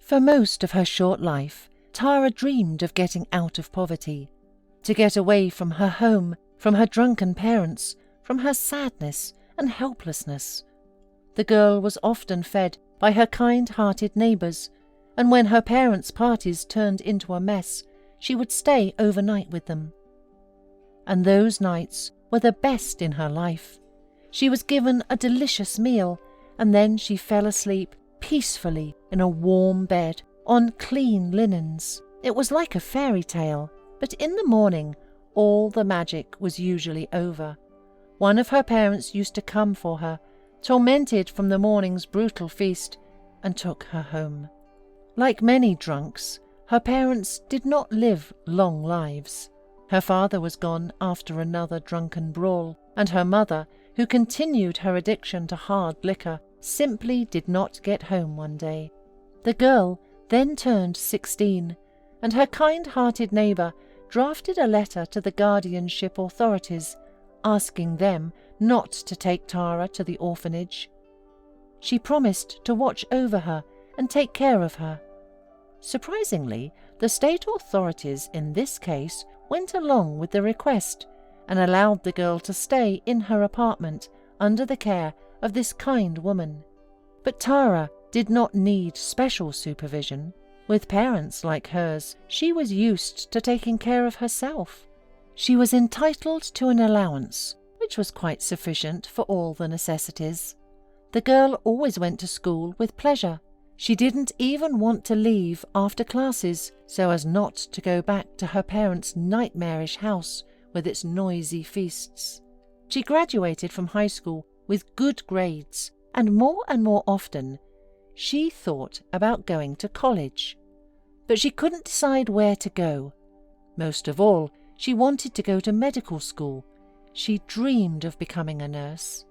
For most of her short life, Tara dreamed of getting out of poverty, to get away from her home, from her drunken parents, from her sadness and helplessness. The girl was often fed by her kind-hearted neighbours, and when her parents' parties turned into a mess, she would stay overnight with them. And those nights were the best in her life. She was given a delicious meal, and then she fell asleep peacefully in a warm bed on clean linens. It was like a fairy tale, but in the morning all the magic was usually over. One of her parents used to come for her, tormented from the morning's brutal feast, and took her home. Like many drunks, her parents did not live long lives. Her father was gone after another drunken brawl, and her mother, who continued her addiction to hard liquor, simply did not get home one day. The girl then turned 16, and her kind-hearted neighbour drafted a letter to the guardianship authorities, asking them not to take Tara to the orphanage. She promised to watch over her and take care of her. Surprisingly, the state authorities in this case went along with the request and allowed the girl to stay in her apartment under the care of this kind woman. But Tara did not need special supervision. With parents like hers, she was used to taking care of herself. She was entitled to an allowance, which was quite sufficient for all the necessities. The girl always went to school with pleasure. She didn't even want to leave after classes so as not to go back to her parents' nightmarish house with its noisy feasts. She graduated from high school with good grades, and more often she thought about going to college. But she couldn't decide where to go. Most of all, she wanted to go to medical school. She dreamed of becoming a nurse.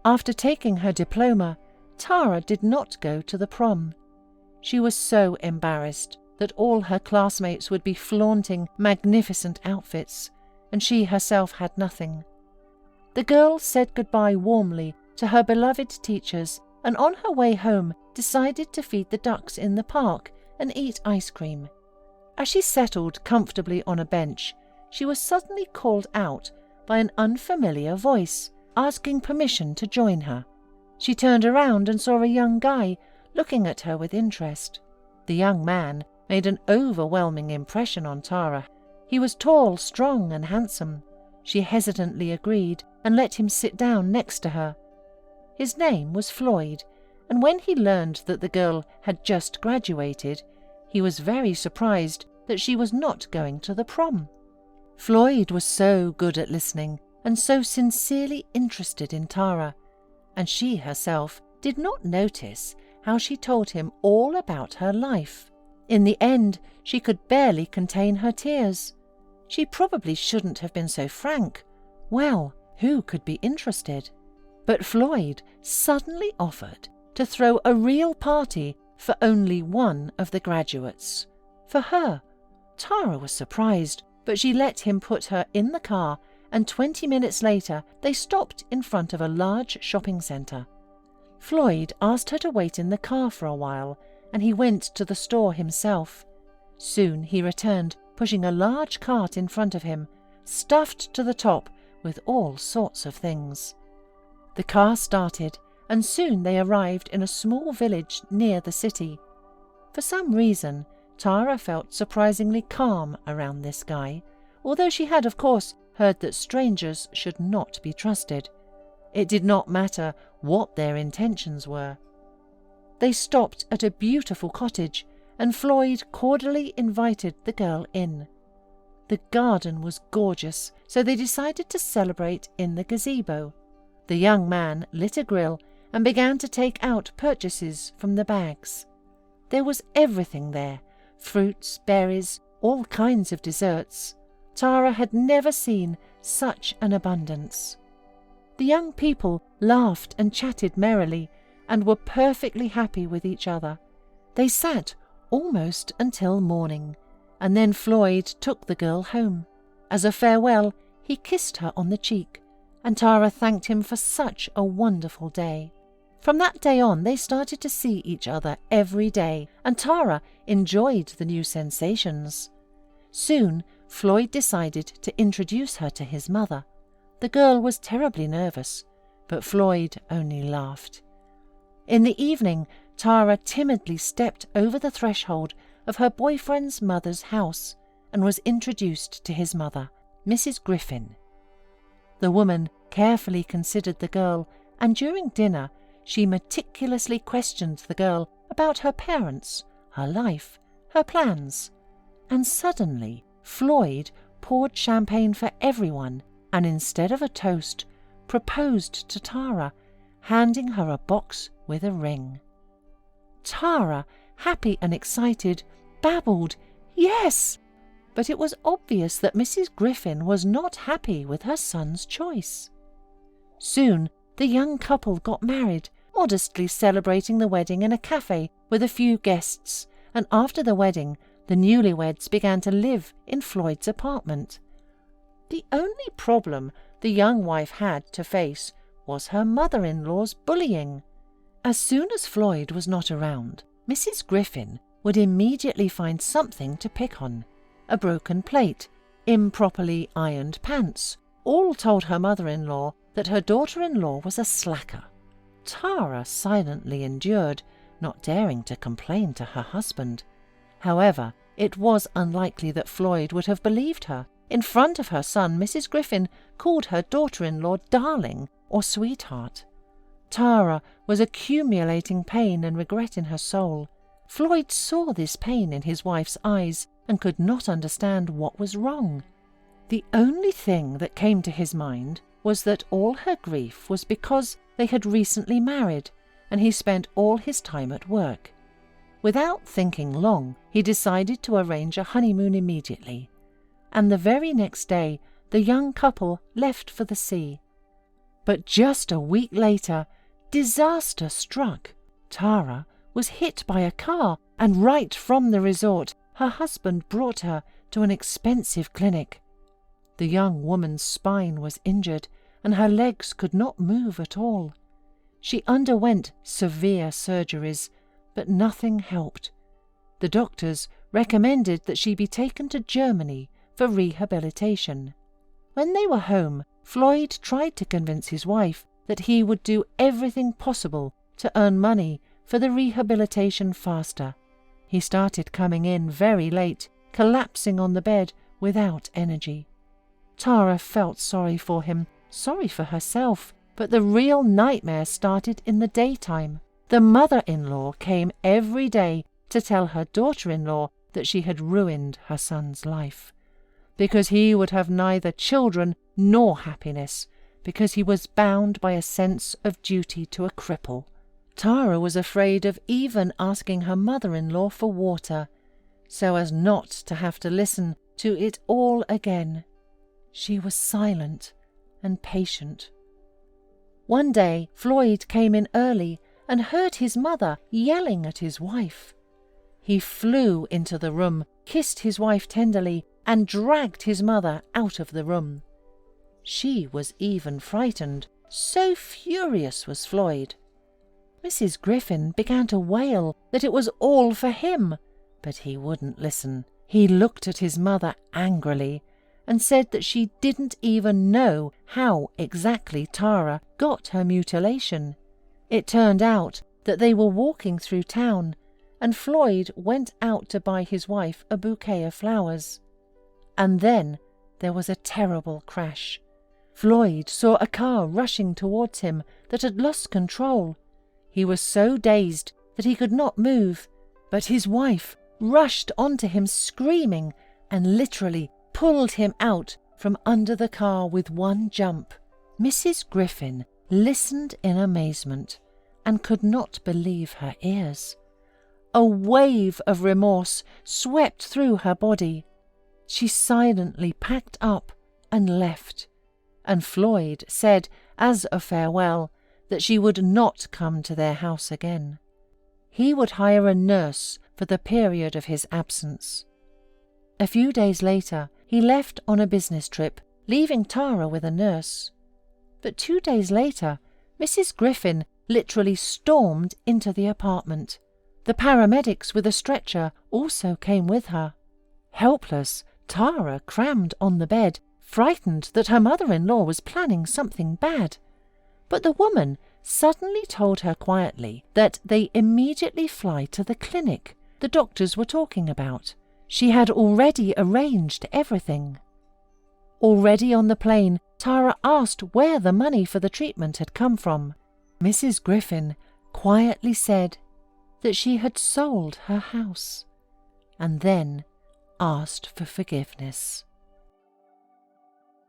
After taking her diploma, Tara did not go to the prom. She was so embarrassed that all her classmates would be flaunting magnificent outfits, and she herself had nothing. The girl said goodbye warmly to her beloved teachers, and on her way home decided to feed the ducks in the park and eat ice cream. As she settled comfortably on a bench, she was suddenly called out by an unfamiliar voice, asking permission to join her. She turned around and saw a young guy looking at her with interest. The young man made an overwhelming impression on Tara. He was tall, strong, and handsome. She hesitantly agreed and let him sit down next to her. His name was Floyd, and when he learned that the girl had just graduated, he was very surprised that she was not going to the prom. Floyd was so good at listening and so sincerely interested in Tara, and she herself did not notice how she told him all about her life. In the end, she could barely contain her tears. She probably shouldn't have been so frank. Well, who could be interested? But Floyd suddenly offered to throw a real party for only one of the graduates. For her. Tara was surprised, but she let him put her in the car, and 20 minutes later they stopped in front of a large shopping centre. Floyd asked her to wait in the car for a while, and he went to the store himself. Soon he returned, pushing a large cart in front of him, stuffed to the top with all sorts of things. The car started, and soon they arrived in a small village near the city. For some reason, Tara felt surprisingly calm around this guy, although she had, of course, heard that strangers should not be trusted. It did not matter what their intentions were. They stopped at a beautiful cottage, and Floyd cordially invited the girl in. The garden was gorgeous, so they decided to celebrate in the gazebo. The young man lit a grill and began to take out purchases from the bags. There was everything there, fruits, berries, all kinds of desserts. Tara had never seen such an abundance. The young people laughed and chatted merrily and were perfectly happy with each other. They sat almost until morning, and then Floyd took the girl home. As a farewell, he kissed her on the cheek, and Tara thanked him for such a wonderful day. From that day on, they started to see each other every day, and Tara enjoyed the new sensations. Soon, Floyd decided to introduce her to his mother. The girl was terribly nervous, but Floyd only laughed. In the evening, Tara timidly stepped over the threshold of her boyfriend's mother's house and was introduced to his mother, Mrs. Griffin. The woman carefully considered the girl, and during dinner she meticulously questioned the girl about her parents, her life, her plans. And suddenly Floyd poured champagne for everyone and instead of a toast, proposed to Tara, handing her a box with a ring. Tara, happy and excited, babbled, "Yes!" But it was obvious that Mrs. Griffin was not happy with her son's choice. Soon the young couple got married, modestly celebrating the wedding in a cafe with a few guests, and after the wedding, the newlyweds began to live in Floyd's apartment. The only problem the young wife had to face was her mother-in-law's bullying. As soon as Floyd was not around, Mrs. Griffin would immediately find something to pick on. A broken plate, improperly ironed pants, all told her mother-in-law that her daughter-in-law was a slacker. Tara silently endured, not daring to complain to her husband. However, it was unlikely that Floyd would have believed her. In front of her son, Mrs. Griffin called her daughter-in-law darling or sweetheart. Tara was accumulating pain and regret in her soul. Floyd saw this pain in his wife's eyes and could not understand what was wrong. The only thing that came to his mind was that all her grief was because they had recently married, and he spent all his time at work. Without thinking long, he decided to arrange a honeymoon immediately, and the very next day the young couple left for the sea. But just a week later, disaster struck. Tara was hit by a car, and right from the resort, her husband brought her to an expensive clinic. The young woman's spine was injured, and her legs could not move at all. She underwent severe surgeries, but nothing helped. The doctors recommended that she be taken to Germany for rehabilitation. When they were home, Floyd tried to convince his wife that he would do everything possible to earn money for the rehabilitation faster. He started coming in very late, collapsing on the bed without energy. Tara felt sorry for him, sorry for herself, but the real nightmare started in the daytime. The mother-in-law came every day to tell her daughter-in-law that she had ruined her son's life, because he would have neither children nor happiness, because he was bound by a sense of duty to a cripple. Tara was afraid of even asking her mother-in-law for water, so as not to have to listen to it all again. She was silent and patient. One day Floyd came in early and heard his mother yelling at his wife. He flew into the room, kissed his wife tenderly, and dragged his mother out of the room. She was even frightened, so furious was Floyd. Mrs. Griffin began to wail that it was all for him, but he wouldn't listen. He looked at his mother angrily and said that she didn't even know how exactly Tara got her mutilation. It turned out that they were walking through town, and Floyd went out to buy his wife a bouquet of flowers. And then there was a terrible crash. Floyd saw a car rushing towards him that had lost control. He was so dazed that he could not move, but his wife rushed onto him screaming and literally pulled him out from under the car with one jump. Mrs. Griffin listened in amazement and could not believe her ears. A wave of remorse swept through her body. She silently packed up and left, and Floyd said as a farewell that she would not come to their house again. He would hire a nurse for the period of his absence. A few days later, he left on a business trip, leaving Tara with a nurse. But 2 days later, Mrs. Griffin literally stormed into the apartment. The paramedics with a stretcher also came with her. Helpless, Tara crammed on the bed, frightened that her mother-in-law was planning something bad. But the woman suddenly told her quietly that they immediately fly to the clinic the doctors were talking about. She had already arranged everything. Already on the plane, Tara asked where the money for the treatment had come from. Mrs. Griffin quietly said that she had sold her house, and then asked for forgiveness.